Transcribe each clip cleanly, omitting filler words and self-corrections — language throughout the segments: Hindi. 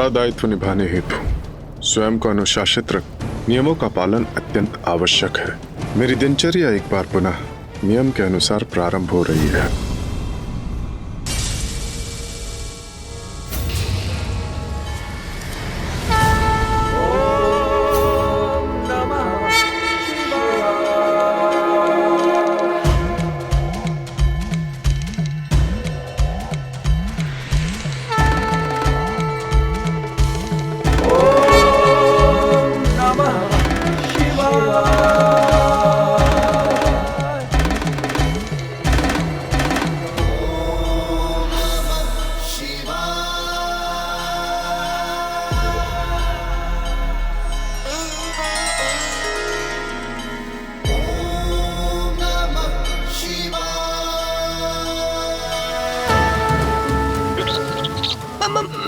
बड़ा दायित्व निभाने हेतु स्वयं को अनुशासित रख नियमों का पालन अत्यंत आवश्यक है। मेरी दिनचर्या एक बार पुनः नियम के अनुसार प्रारंभ हो रही है।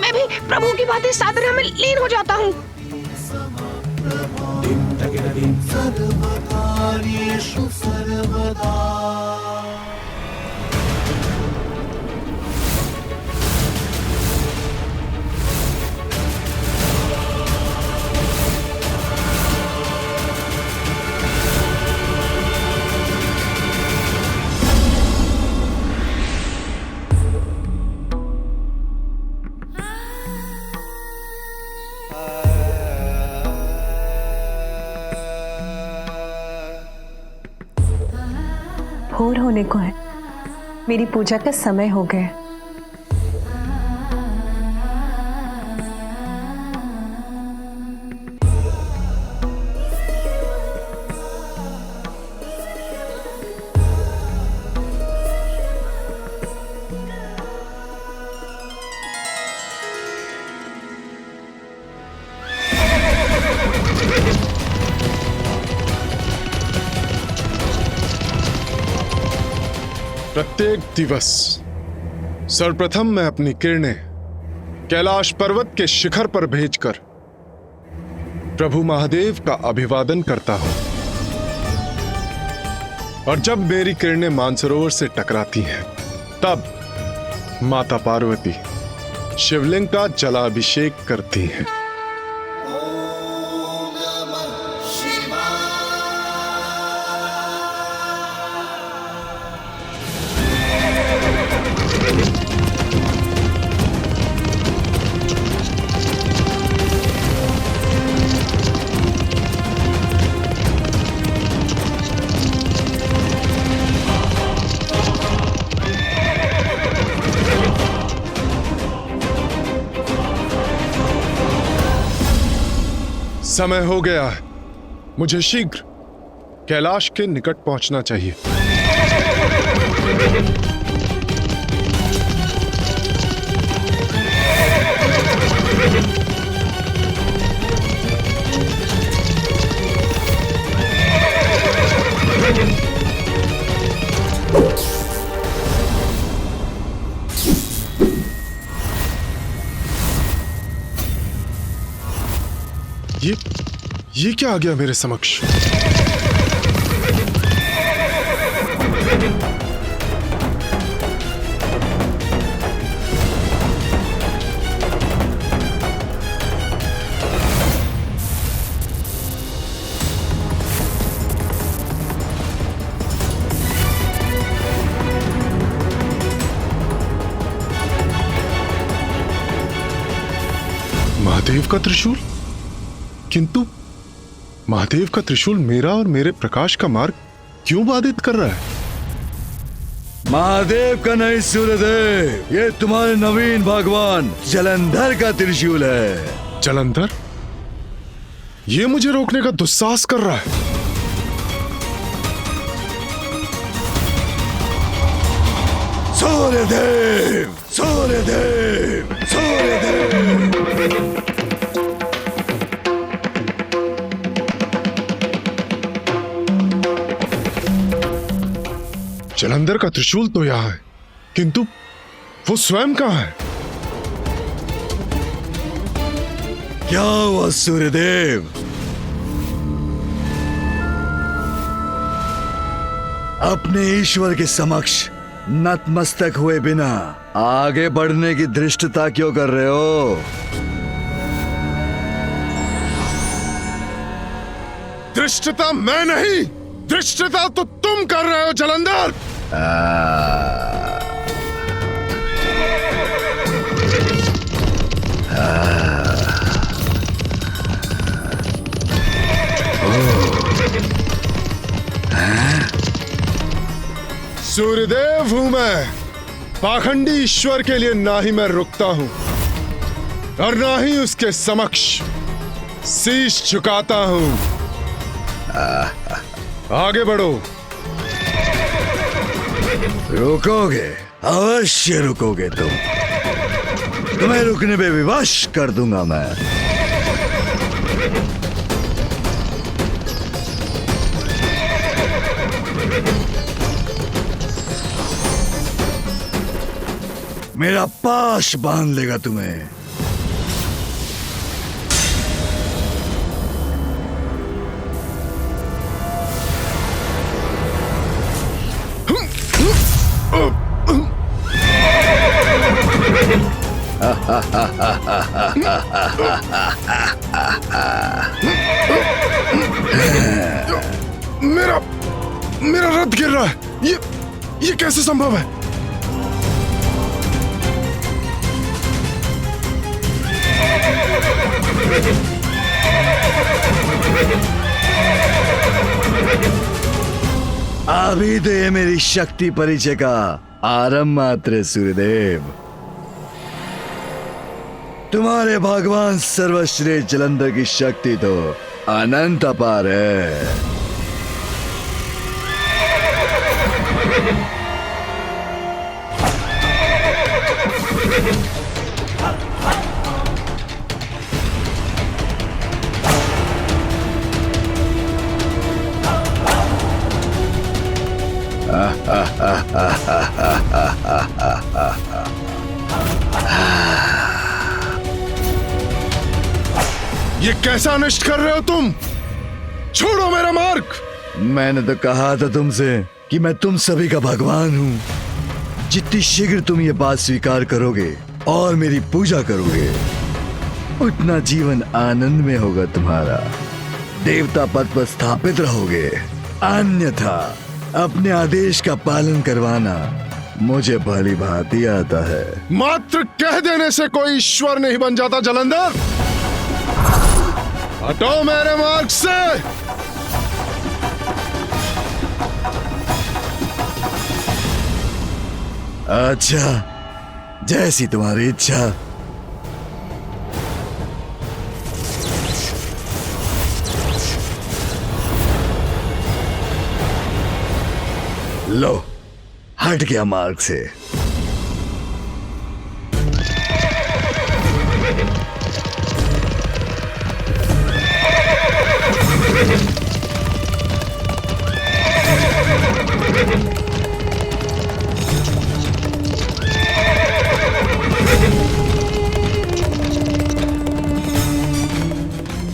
मैं भी प्रभु की बातें साधना में लीन हो जाता हूँ। भोर होने को है, मेरी पूजा का समय हो गया। प्रत्येक दिवस सर्वप्रथम मैं अपनी किरणें कैलाश पर्वत के शिखर पर भेजकर प्रभु महादेव का अभिवादन करता हूं, और जब मेरी किरणें मानसरोवर से टकराती हैं, तब माता पार्वती शिवलिंग का जलाभिषेक करती हैं। समय हो गया है, मुझे शीघ्र कैलाश के निकट पहुंचना चाहिए। ये क्या आ गया मेरे समक्ष? महादेव का त्रिशूल? किंतु महादेव का त्रिशूल मेरा और मेरे प्रकाश का मार्ग क्यों बाधित कर रहा है? महादेव का नहीं सूर्यदेव, ये तुम्हारे नवीन भगवान जलंधर का त्रिशूल है। जलंधर? ये मुझे रोकने का दुस्साहस कर रहा है। सूर्यदेव, सूर्यदेव, सूर्यदेव। जलंधर का त्रिशूल तो यहां है, किंतु वो स्वयं कहां है? क्या हुआ सूर्यदेव? अपने ईश्वर के समक्ष नतमस्तक हुए बिना आगे बढ़ने की धृष्टता क्यों कर रहे हो? धृष्टता मैं नहीं, धृष्टता तो तुम कर रहे हो जलंधर। सूर्यदेव हूं मैं, पाखंडी ईश्वर के लिए ना ही मैं रुकता हूं और ना ही उसके समक्ष शीश झुकाता हूं। आगे बढ़ो। रुकोगे? अवश्य रुकोगे तुम। तुम्हें रुकने पे विवश कर दूंगा मैं। मेरा पाश बांध लेगा तुम्हें। मेरा रथ गिर रहा है। ये कैसे संभव है? अभी तो ये मेरी शक्ति परिचय का आरंभ मात्र है सूर्यदेव। तुम्हारे भगवान सर्वश्रेष्ठ जलंधर की शक्ति तो अनंत अपार है। ये कैसा अनिष्ट कर रहे हो तुम? छोड़ो मेरा मार्ग। मैंने तो कहा था तुमसे कि मैं तुम सभी का भगवान हूं। जितनी शीघ्र तुम ये बात स्वीकार करोगे और मेरी पूजा करोगे, उतना जीवन आनंद में होगा तुम्हारा। देवता पद पर स्थापित रहोगे। अन्यथा अपने आदेश का पालन करवाना मुझे भली भांति आता है। मात्र कह देने से कोई ईश्वर नहीं बन जाता जलंधर। हटो मेरे मार्ग से। अच्छा, जैसी तुम्हारी इच्छा। लो, हट गया मार्ग से।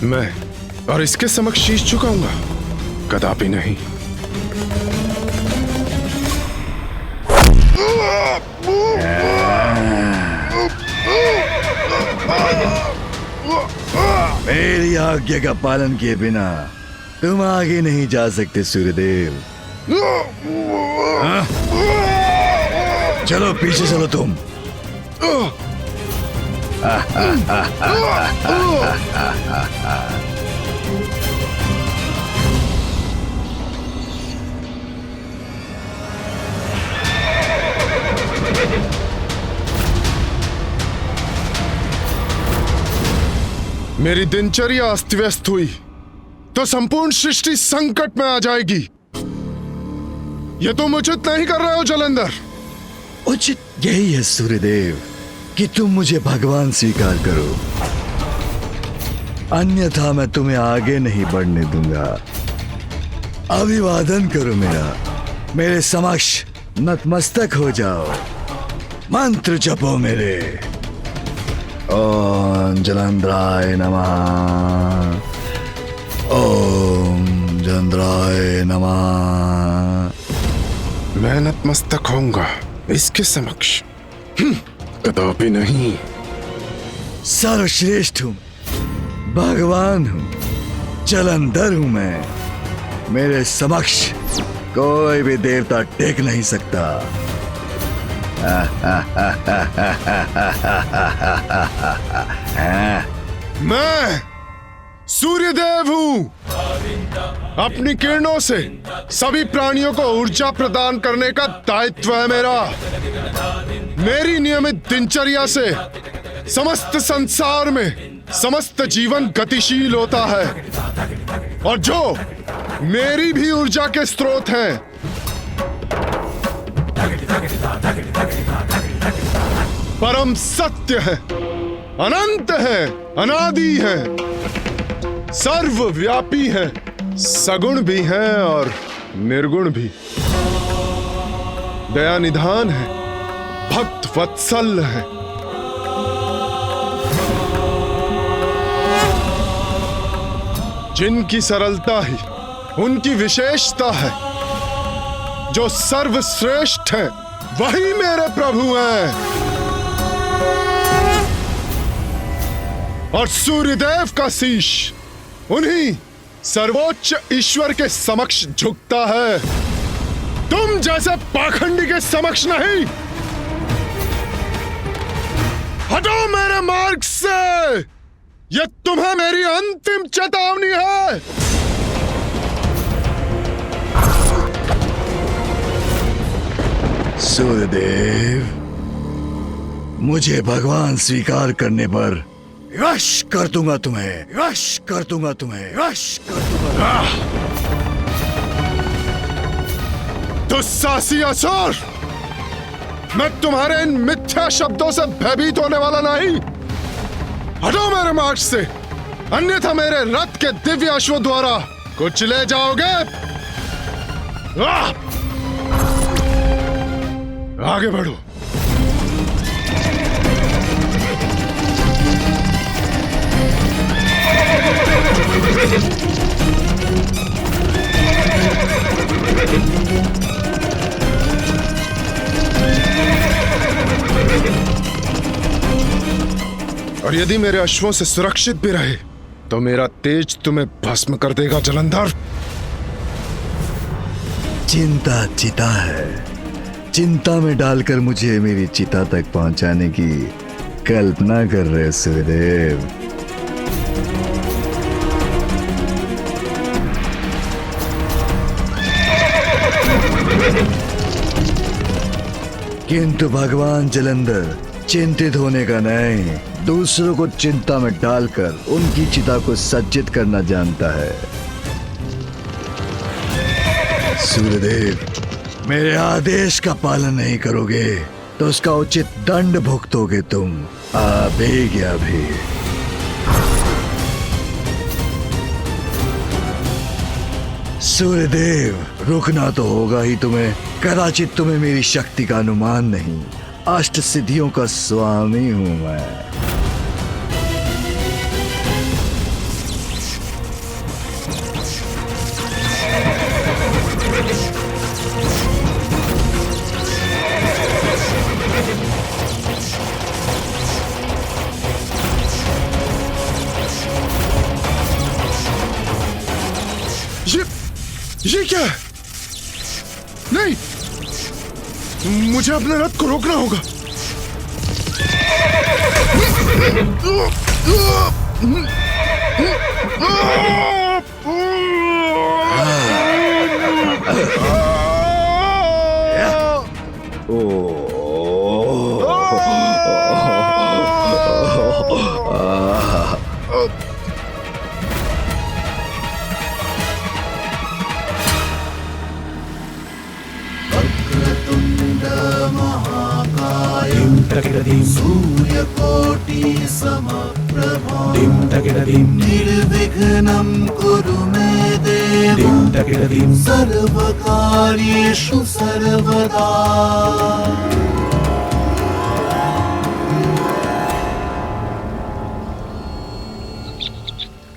मैं और इसके समक्ष शीश झुकाऊंगा? कदापि नहीं। मेरी आज्ञा का पालन किए बिना तुम आगे नहीं जा सकते सूर्यदेव। हाँ? चलो पीछे चलो तुम। मेरी दिनचर्या अस्त व्यस्त हुई तो संपूर्ण सृष्टि संकट में आ जाएगी। ये तुम उचित नहीं कर रहे हो जलंधर। उचित यही है सूर्यदेव कि तुम मुझे भगवान स्वीकार करो, अन्यथा मैं तुम्हें आगे नहीं बढ़ने दूंगा। अभिवादन करो मेरे समक्ष नतमस्तक हो जाओ। मंत्र जपो मेरे। ओम जलंधराय नमः। ओम जलंधराय नमः। मैं नतमस्तक होऊंगा इसके समक्ष? कदापि नहीं। सर्वश्रेष्ठ हूं, भगवान हूं, जलंधर हूं मैं। मेरे समक्ष कोई भी देवता टेक नहीं सकता। मैं सूर्यदेव हूं। अपनी किरणों से सभी प्राणियों को ऊर्जा प्रदान करने का दायित्व है मेरा। मेरी नियमित दिनचर्या से समस्त संसार में समस्त जीवन गतिशील होता है, और जो मेरी भी ऊर्जा के स्रोत हैं, परम सत्य है, अनंत है, अनादि है, सर्वव्यापी है, सगुण भी है और निर्गुण भी, दया निधान है, भक्त वत्सल है। जिनकी सरलता ही उनकी विशेषता है, जो सर्वश्रेष्ठ है वही मेरे प्रभु हैं। और सूर्यदेव का शीश उन्हीं सर्वोच्च ईश्वर के समक्ष झुकता है, तुम जैसे पाखंडी के समक्ष नहीं। हटो मेरे मार्ग से, यह तुम्हें मेरी अंतिम चेतावनी है। सूर्यदेव, मुझे भगवान स्वीकार करने पर यश कर दूंगा तुम्हें, यश कर दूंगा तुम्हें, यश कर दूंगा। दुस्साहसी असुर, मैं तुम्हारे इन मिथ्या शब्दों से भयभीत होने वाला नहीं। हटो मेरे मार्ग से, अन्यथा मेरे रथ के दिव्य अश्वों द्वारा कुचले जाओगे। आगे बढ़ो। और यदि मेरे अश्वों से सुरक्षित भी रहे तो मेरा तेज तुम्हें भस्म कर देगा जलंधर। चिंता चिता है, चिंता में डालकर मुझे मेरी चिता तक पहुंचाने की कल्पना कर रहे सूर्यदेव। किंतु भगवान जलंधर चिंतित होने का नहीं, दूसरों को चिंता में डालकर उनकी चिता को सज्जित करना जानता है। सूर्यदेव, मेरे आदेश का पालन नहीं करोगे तो उसका उचित दंड भुगतोगे तुम। अभी क्या भी। सूर्यदेव, रुकना तो होगा ही तुम्हें। कदाचित तुम्हें मेरी शक्ति का अनुमान नहीं, अष्ट सिद्धियों का स्वामी हूं मैं। ये क्या है? नहीं, मुझे अपने रथ को रोकना होगा। सूर्यकोटि समप्रभा निर्विघ्नं कुरु मे देव सर्वकार्येषु सर्वदा।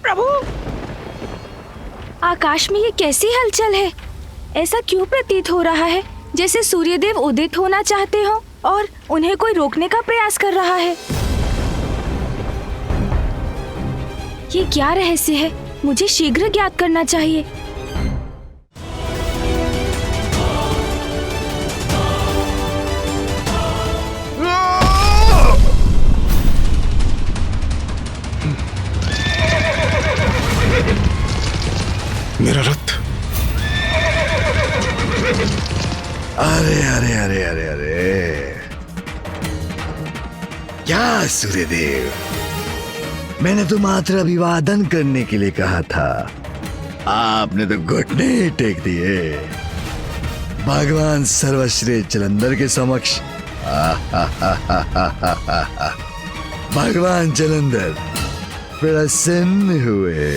प्रभु, आकाश में ये कैसी हलचल है? ऐसा क्यों प्रतीत हो रहा है जैसे सूर्यदेव उदित होना चाहते हो और उन्हें कोई रोकने का प्रयास कर रहा है। ये क्या रहस्य है मुझे शीघ्र ज्ञात करना चाहिए। मेरा रथ। अरे अरे अरे अरे अरे, क्या सूर्यदेव, मैंने तो मात्र अभिवादन करने के लिए कहा था, आपने तो घुटने ही टेक दिए भगवान सर्वश्रेष्ठ जलंधर के समक्ष। भगवान जलंधर प्रसन्न हुए।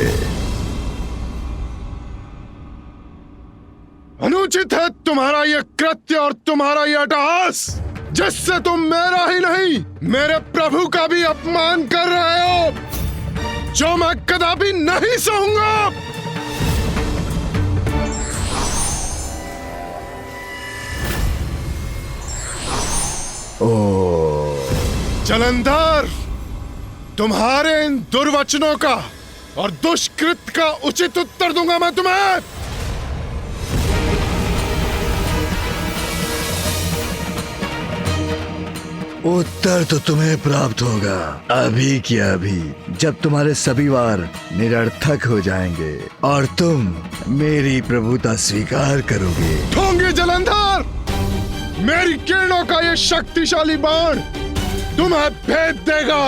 अनुचित है तुम्हारा यह कृत्य और तुम्हारा यह अट्टहास, जिससे तुम मेरा ही नहीं मेरे प्रभु का भी अपमान कर रहे हो, जो मैं कदापि नहीं सहूंगा। ओ जलंधर, तुम्हारे इन दुर्वचनों का और दुष्कृत का उचित उत्तर दूंगा मैं तुम्हें। उत्तर तो तुम्हें प्राप्त होगा अभी की अभी, जब तुम्हारे सभी वार निरर्थक हो जाएंगे और तुम मेरी प्रभुता स्वीकार करोगे। ढोंगी जलंधर, मेरी किरणों का ये शक्तिशाली बाण तुम्हें भेद देगा,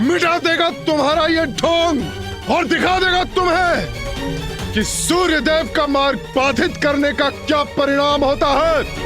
मिटा देगा तुम्हारा ये ढोंग और दिखा देगा तुम्हें कि सूर्यदेव का मार्ग बाधित करने का क्या परिणाम होता है।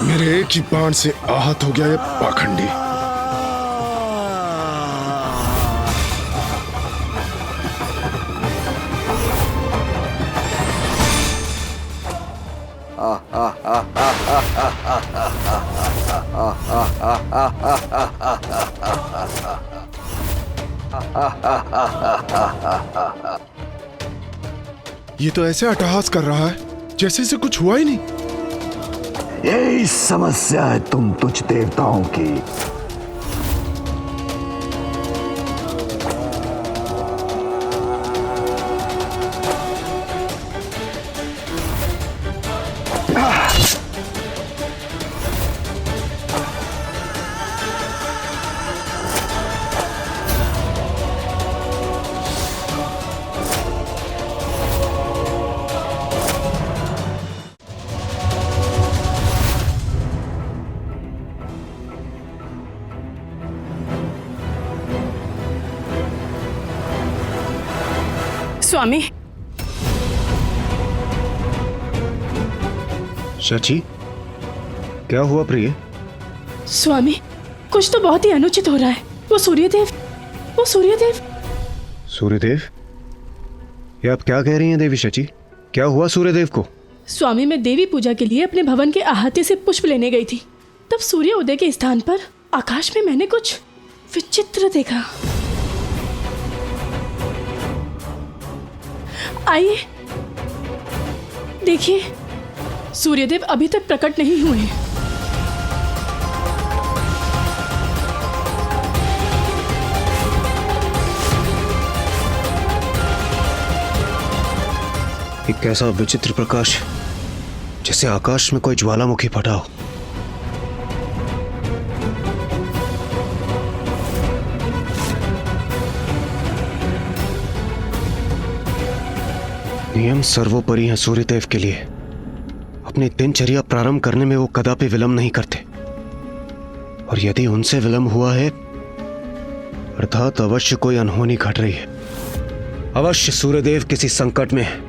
मेरे एक ही बाण से आहत हो गया ये पाखंडी। ये तो ऐसे अट्टहास कर रहा है जैसे इसे कुछ हुआ ही नहीं। यही समस्या है तुम तुच्छ देवताओं की। स्वामी, शची, क्या हुआ प्रिय? स्वामी, कुछ तो बहुत ही अनुचित हो रहा है। वो सूर्यदेव सूर्यदेव? ये आप क्या कह रही हैं देवी शची? क्या हुआ सूर्यदेव को? स्वामी, मैं देवी पूजा के लिए अपने भवन के अहाते से पुष्प लेने गई थी, तब सूर्य उदय के स्थान पर आकाश में मैंने कुछ विचित्र देखा। आइए देखिए, सूर्यदेव अभी तक प्रकट नहीं हुए हैं। एक कैसा विचित्र प्रकाश, जैसे आकाश में कोई ज्वालामुखी फटा हो। नियम सर्वोपरि हैं सूर्यदेव के लिए। अपनी दिनचर्या प्रारंभ करने में वो कदापि विलंब नहीं करते, और यदि उनसे विलंब हुआ है अर्थात अवश्य कोई अनहोनी घट रही है। अवश्य सूर्यदेव किसी संकट में है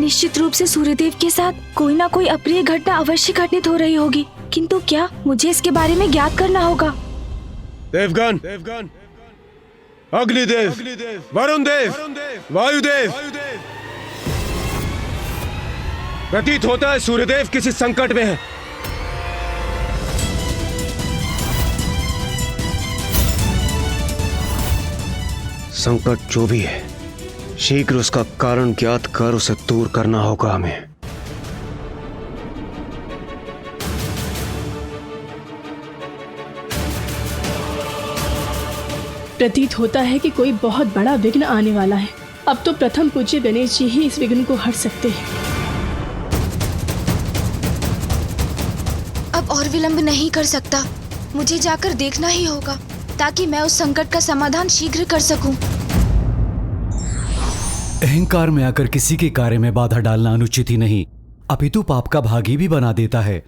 निश्चित रूप से सूर्यदेव के साथ कोई ना कोई अप्रिय घटना अवश्य घटित हो रही होगी, किंतु क्या? मुझे इसके बारे में ज्ञात करना होगा। देवगण, अग्निदेव, वरुण देव, वायुदेव, प्रतीत होता है सूर्यदेव किसी संकट में है। संकट जो भी है, शीघ्र उसका कारण ज्ञात कर उसे दूर करना होगा हमें। प्रतीत होता है कि कोई बहुत बड़ा विघ्न आने वाला है। अब तो प्रथम पूज्य गणेश जी ही इस विघ्न को हट सकते हैं। अब और विलंब नहीं कर सकता, मुझे जाकर देखना ही होगा ताकि मैं उस संकट का समाधान शीघ्र कर सकूं। अहंकार में आकर किसी के कार्य में बाधा डालना अनुचित ही नहीं, अपितु पाप का भागी भी बना देता है।